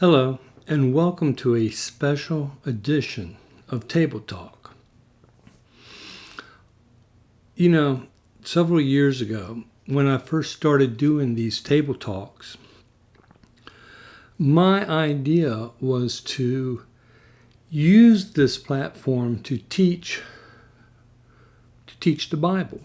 Hello, and welcome to a special edition of Table Talk. You know, several years ago, when I first started doing these table talks, my idea was to use this platform to teach the Bible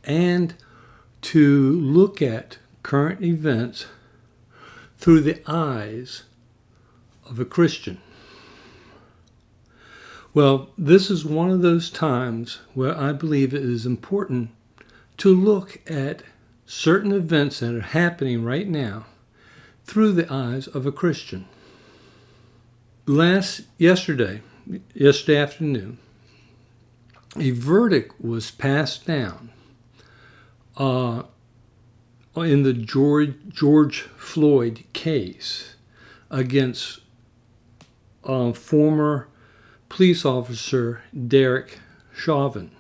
and to look at current events through the eyes of a Christian. Well, this is one of those times where I believe it is important to look at certain events that are happening right now through the eyes of a Christian. Yesterday afternoon, a verdict was passed down in the George Floyd case against former police officer Derek Chauvin.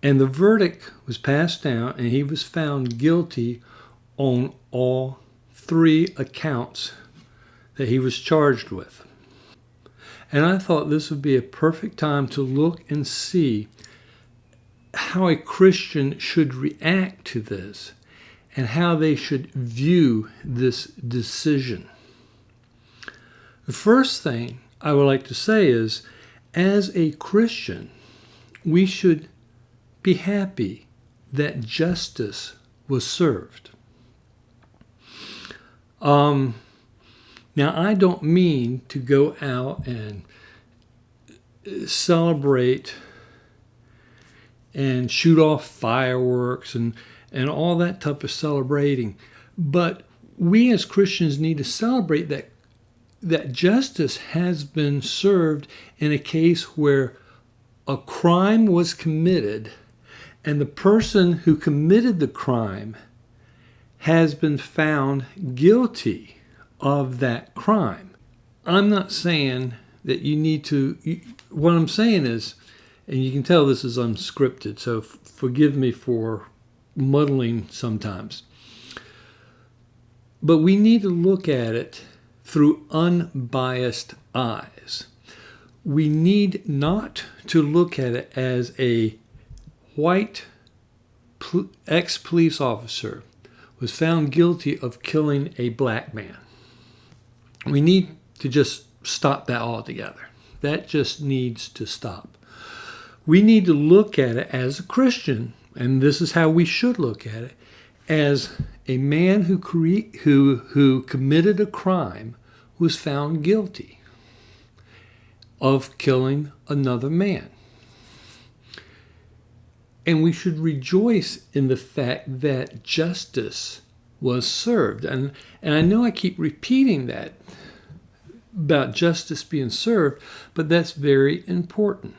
And the verdict was passed down, and he was found guilty on all three accounts that he was charged with. And I thought this would be a perfect time to look and see how a Christian should react to this and how they should view this decision. The first thing I would like to say is, as a Christian, we should be happy that justice was served. Now, I don't mean to go out and celebrate and shoot off fireworks and all that type of celebrating. But we as Christians need to celebrate that justice has been served in a case where a crime was committed and the person who committed the crime has been found guilty of that crime. I'm not saying that you need to, what I'm saying is, and you can tell this is unscripted, so forgive me for muddling sometimes. But we need to look at it through unbiased eyes. We need not to look at it as a white ex-police officer was found guilty of killing a black man. We need to just stop that altogether. That just needs to stop. We need to look at it as a Christian, and this is how we should look at it, as a man who committed a crime was found guilty of killing another man. And we should rejoice in the fact that justice was served. And I know I keep repeating that about justice being served, but that's very important.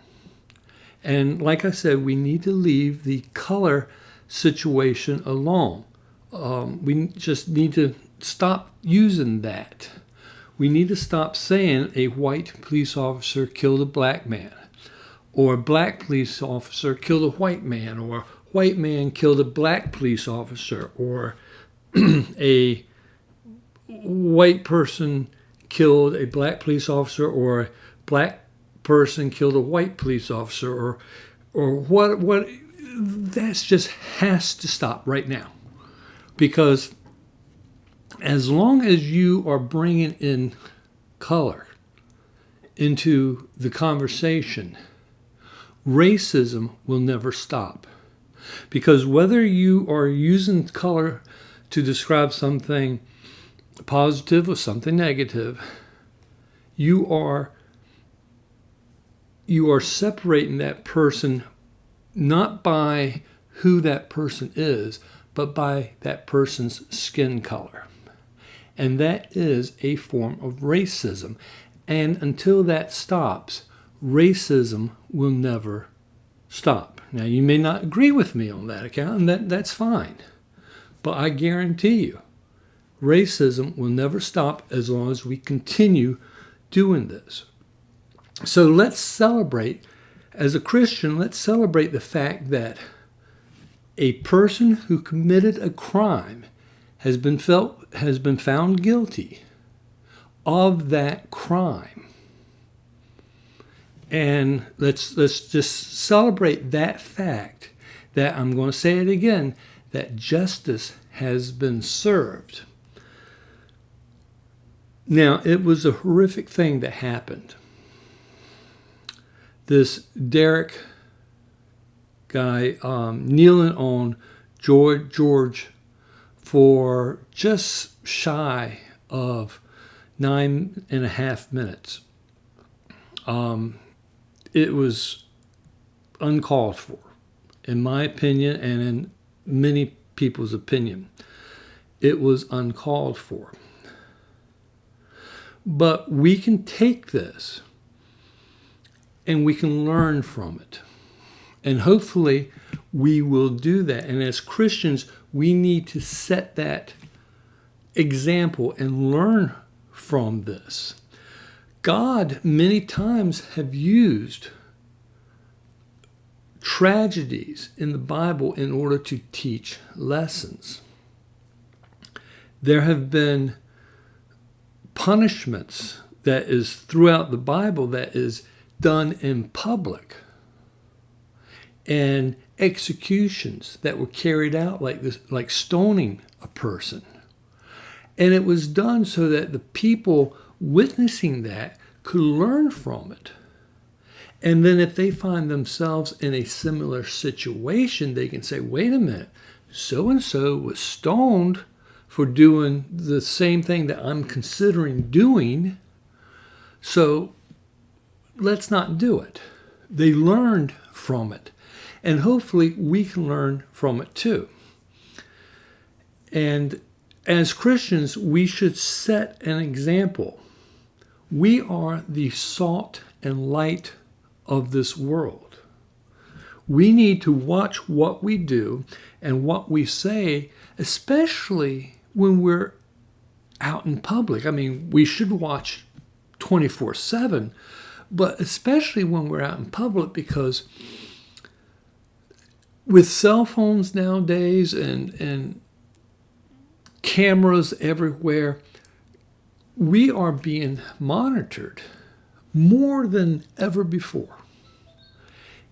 And like I said, we need to leave the color situation alone. We just need to stop using that. We need to stop saying a white police officer killed a black man, or a black police officer killed a white man, or a white man killed a black police officer, or a white person killed a black police officer, or a black person killed a white police officer, or what that's just has to stop right now. Because as long as you are bringing in color into the conversation, racism will never stop. Because whether you are using color to describe something positive or something negative, you are separating that person not by who that person is, but by that person's skin color. And that is a form of racism. And until that stops, racism will never stop. Now, you may not agree with me on that account, and that's fine. But I guarantee you, racism will never stop as long as we continue doing this. So let's celebrate, as a Christian, let's celebrate the fact that a person who committed a crime has been found guilty of that crime. And let's just celebrate that fact, that I'm going to say it again, that justice has been served. Now, it was a horrific thing that happened. This Derek guy kneeling on George for just shy of 9.5 minutes. It was uncalled for, in my opinion, and in many people's opinion. It was uncalled for. But we can take this and we can learn from it. And hopefully we will do that. And as Christians, we need to set that example and learn from this. God many times have used tragedies in the Bible in order to teach lessons. There have been punishments that is throughout the Bible that is done in public, and executions that were carried out like this, like stoning a person. And it was done so that the people witnessing that could learn from it. And then if they find themselves in a similar situation, they can say, wait a minute, so-and-so was stoned for doing the same thing that I'm considering doing, so let's not do it. They learned from it. And hopefully we can learn from it too. And as Christians, we should set an example. We are the salt and light of this world. We need to watch what we do and what we say, especially when we're out in public. I mean, we should watch 24/7, but especially when we're out in public, because with cell phones nowadays and cameras everywhere, we are being monitored more than ever before.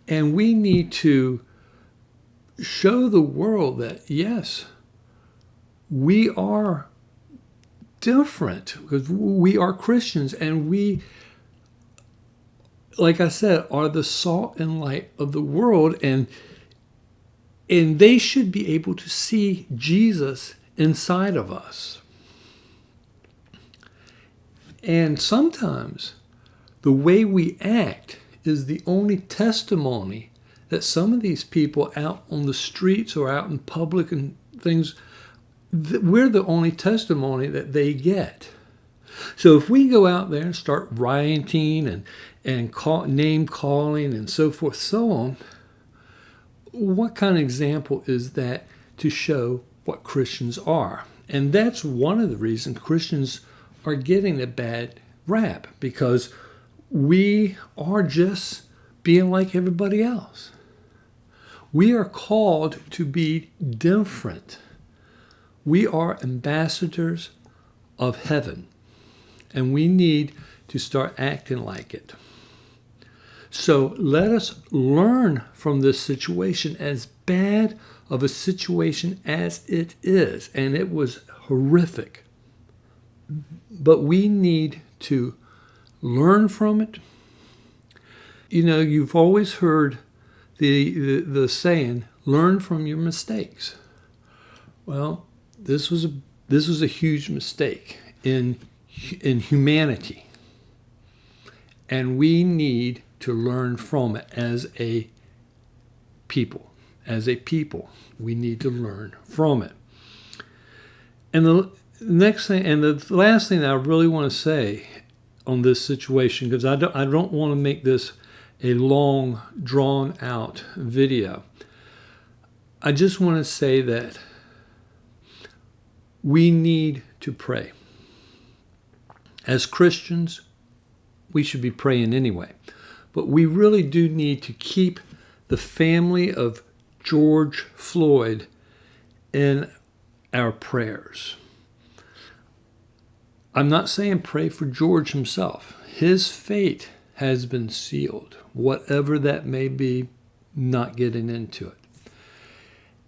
And we need to show the world that, yes, we are different because we are Christians, and we, like I said, are the salt and light of the world, and they should be able to see Jesus inside of us. And sometimes the way we act is the only testimony that some of these people out on the streets or out in public and things, we're the only testimony that they get. So if we go out there and start rioting and name calling and so forth, so on, what kind of example is that to show what Christians are? And that's one of the reasons Christians are getting a bad rap, because we are just being like everybody else. We are called to be different. We are ambassadors of heaven, and we need to start acting like it. So let us learn from this situation, as bad of a situation as it is, and it was horrific. But we need to learn from it. You know, you've always heard the saying, learn from your mistakes. Well, this was a huge mistake in humanity. And we need to learn from it as a people. As a people, we need to learn from it. And the next thing, and the last thing that I really want to say on this situation, because I don't want to make this a long, drawn-out video. I just want to say that we need to pray. As Christians, we should be praying anyway. But we really do need to keep the family of George Floyd in our prayers. I'm not saying pray for George himself. His fate has been sealed, whatever that may be, not getting into it.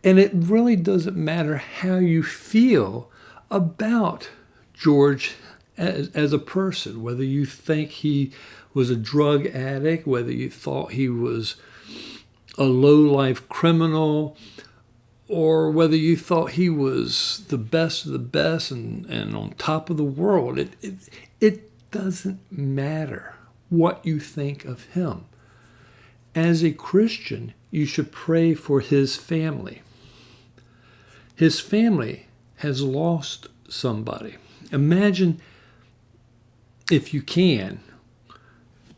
And it really doesn't matter how you feel about George as a person, whether you think he was a drug addict, whether you thought he was a low-life criminal, or whether you thought he was the best of the best and on top of the world. It doesn't matter what you think of him. As a Christian, you should pray for his family. His family has lost somebody. Imagine, if you can,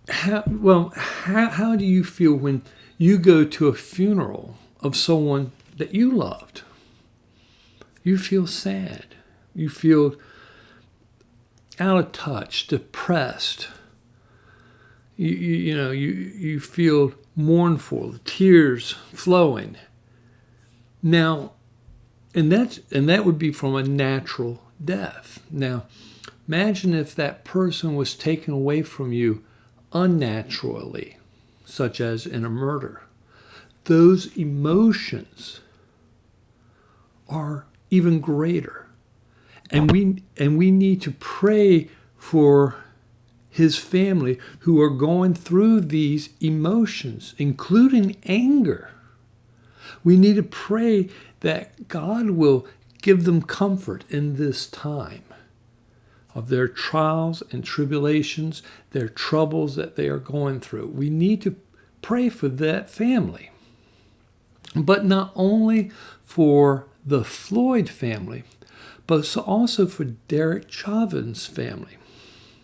how do you feel when you go to a funeral of someone that you loved? You feel sad. You feel out of touch, depressed. You feel mournful, tears flowing. Now, and that would be from a natural death. Now, imagine if that person was taken away from you unnaturally, such as in a murder. Those emotions are even greater. And we need to pray for his family who are going through these emotions, including anger. We need to pray that God will give them comfort in this time of their trials and tribulations, their troubles that they are going through. We need to pray for that family. But not only for the Floyd family, but also for Derek Chauvin's family.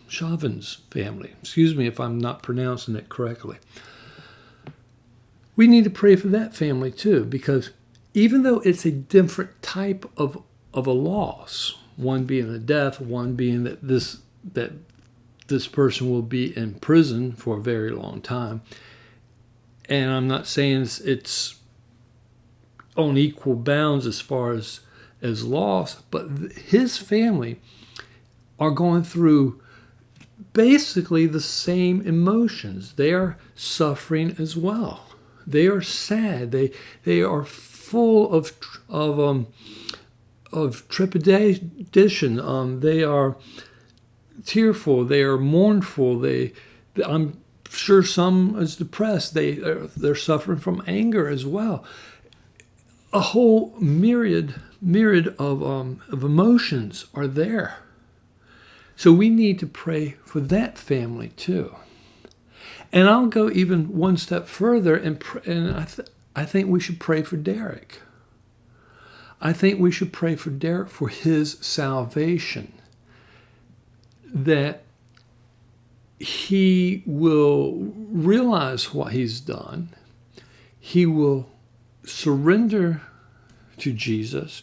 Excuse me if I'm not pronouncing it correctly. We need to pray for that family too, because even though it's a different type of a loss, one being a death, one being that this person will be in prison for a very long time, and I'm not saying it's on equal bounds as far as loss, but his family are going through basically the same emotions. They are suffering as well. They are sad. They are full of trepidation. They are tearful. They are mournful. I'm sure some is depressed. They're suffering from anger as well. A whole myriad of emotions are there. So we need to pray for that family too. And I'll go even one step further, and I think we should pray for Derek. I think we should pray for Derek for his salvation, that he will realize what he's done. He will surrender to Jesus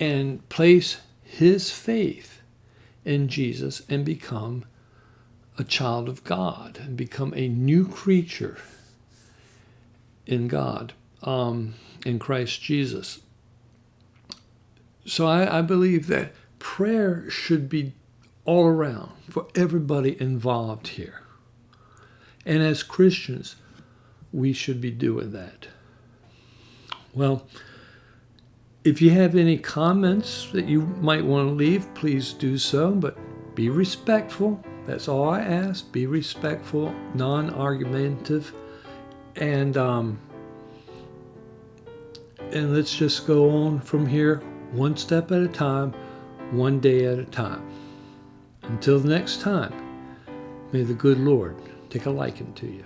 and place his faith in Jesus and become a child of God and become a new creature in God, in Christ Jesus. So I believe that prayer should be all around for everybody involved here. And as Christians, we should be doing that. Well, if you have any comments that you might want to leave, please do so, but be respectful. That's all I ask. Be respectful, non-argumentative, and let's just go on from here, one step at a time, one day at a time. Until the next time, may the good Lord take a liking to you.